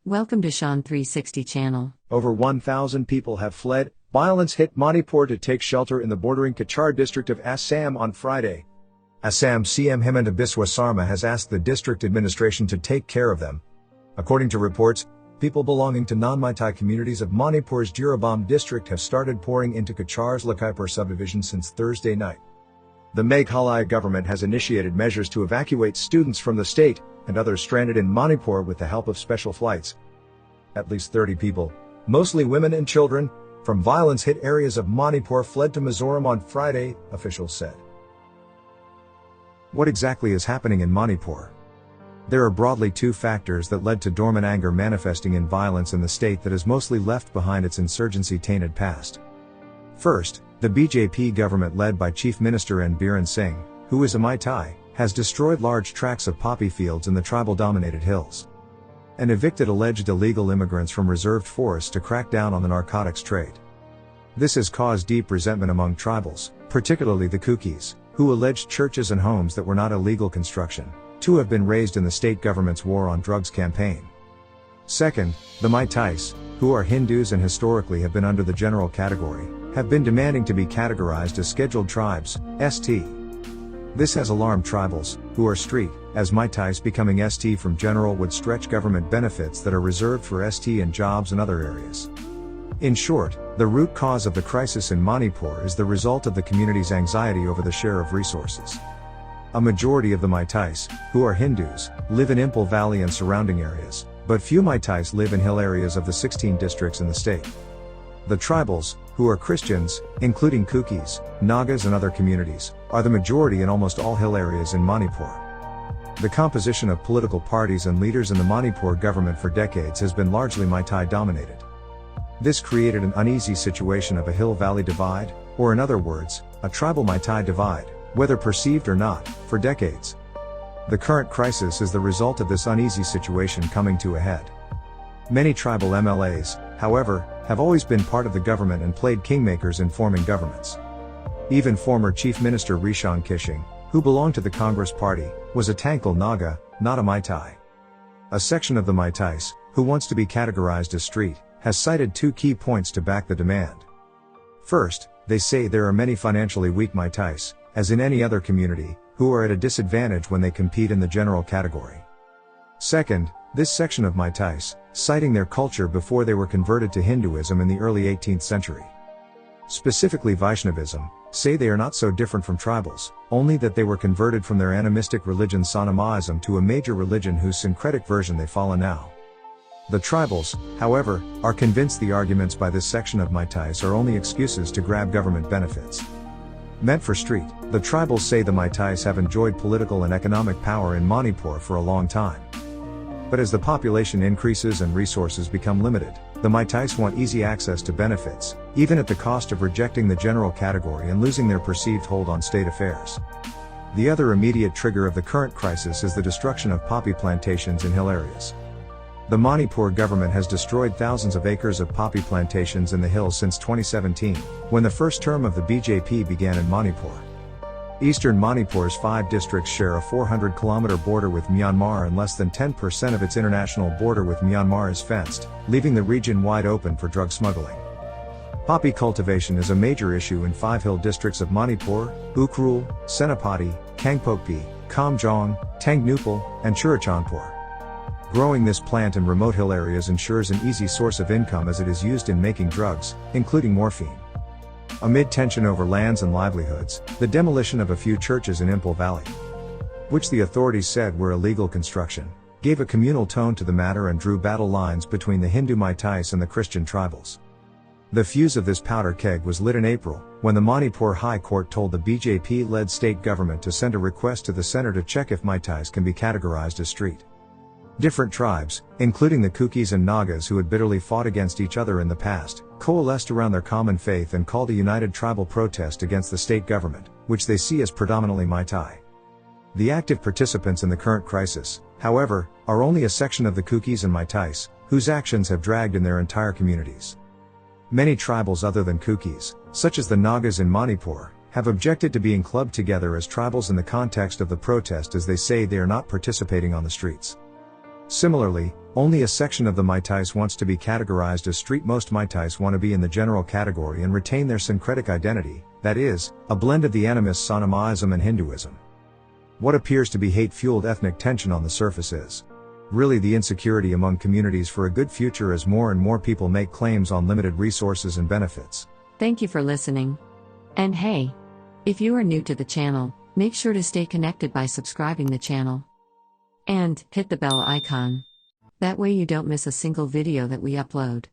Welcome to Sean 360 channel. Over 1,000 people have fled. Violence hit Manipur to take shelter in the bordering Kachar district of Assam on Friday. Assam CM Himanta Biswa Sarma has asked the district administration to take care of them. According to reports, people belonging to non-Meitei communities of Manipur's Jiribam district have started pouring into Kachar's Lakaipur subdivision since Thursday night. The Meghalaya government has initiated measures to evacuate students from the state and others stranded in Manipur with the help of special flights. At least 30 people, mostly women and children, from violence-hit areas of Manipur fled to Mizoram on Friday, officials said. What exactly is happening in Manipur? There are broadly two factors that led to dormant anger manifesting in violence in the state that is mostly left behind its insurgency-tainted past. First, the BJP government led by Chief Minister Biren Singh, who is a Meitei, has destroyed large tracts of poppy fields in the tribal-dominated hills, and evicted alleged illegal immigrants from reserved forests to crack down on the narcotics trade. This has caused deep resentment among tribals, particularly the Kukis, who alleged churches and homes that were not illegal construction to have been razed in the state government's war on drugs campaign. Second, the Meiteis, who are Hindus and historically have been under the general category, have been demanding to be categorized as scheduled tribes, ST. This has alarmed tribals, who are street, as Meiteis becoming ST from general would stretch government benefits that are reserved for ST and jobs in other areas. In short, the root cause of the crisis in Manipur is the result of the community's anxiety over the share of resources. A majority of the Meiteis, who are Hindus, live in Imphal Valley and surrounding areas, but few Meiteis live in hill areas of the 16 districts in the state. The tribals, who are Christians, including Kukis, Nagas and other communities, are the majority in almost all hill areas in Manipur. The composition of political parties and leaders in the Manipur government for decades has been largely Meitei dominated. This created an uneasy situation of a hill-valley divide, or in other words, a tribal Meitei divide, whether perceived or not, for decades. The current crisis is the result of this uneasy situation coming to a head. Many tribal MLAs, however, have always been part of the government and played kingmakers in forming governments. Even former Chief Minister Rishon Kishing, who belonged to the Congress Party, was a Tangkhul Naga, not a Meitei. A section of the Meiteis, who wants to be categorized as street, has cited two key points to back the demand. First, they say there are many financially weak Meiteis, as in any other community, who are at a disadvantage when they compete in the general category. Second, this section of Meiteis, citing their culture before they were converted to Hinduism in the early 18th century, specifically Vaishnavism, say they are not so different from tribals, only that they were converted from their animistic religion Sanamaism to a major religion whose syncretic version they follow now. The tribals, however, are convinced the arguments by this section of Meiteis are only excuses to grab government benefits. Meant for street, the tribals say the Meiteis have enjoyed political and economic power in Manipur for a long time. But as the population increases and resources become limited, the Meiteis want easy access to benefits, even at the cost of rejecting the general category and losing their perceived hold on state affairs. The other immediate trigger of the current crisis is the destruction of poppy plantations in hill areas. The Manipur government has destroyed thousands of acres of poppy plantations in the hills since 2017, when the first term of the BJP began in Manipur. Eastern Manipur's 5 districts share a 400-kilometer border with Myanmar and less than 10% of its international border with Myanmar is fenced, leaving the region wide open for drug smuggling. Poppy cultivation is a major issue in 5 hill districts of Manipur: Ukhrul, Senapati, Kangpokpi, Kamjong, Tangnupal, and Churachandpur. Growing this plant in remote hill areas ensures an easy source of income as it is used in making drugs, including morphine. Amid tension over lands and livelihoods, the demolition of a few churches in Imphal Valley, which the authorities said were illegal construction, gave a communal tone to the matter and drew battle lines between the Hindu Meiteis and the Christian tribals. The fuse of this powder keg was lit in April, when the Manipur High Court told the BJP-led state government to send a request to the center to check if Meiteis can be categorized as street. Different tribes, including the Kukis and Nagas who had bitterly fought against each other in the past, coalesced around their common faith and called a united tribal protest against the state government, which they see as predominantly Meitei. The active participants in the current crisis, however, are only a section of the Kukis and Meiteis, whose actions have dragged in their entire communities. Many tribals other than Kukis, such as the Nagas in Manipur, have objected to being clubbed together as tribals in the context of the protest as they say they are not participating on the streets. Similarly, Only a section of the Meiteis wants to be categorized as street. Most Meiteis want to be in the general category and retain their syncretic identity, that is, a blend of the animist Sanamaism and Hinduism. What appears to be hate-fueled ethnic tension on the surface is really the insecurity among communities for a good future as more and more people make claims on limited resources and benefits. Thank you for listening. And hey, if you are new to the channel, make sure to stay connected by subscribing the channel. And hit the bell icon. That way you don't miss a single video that we upload.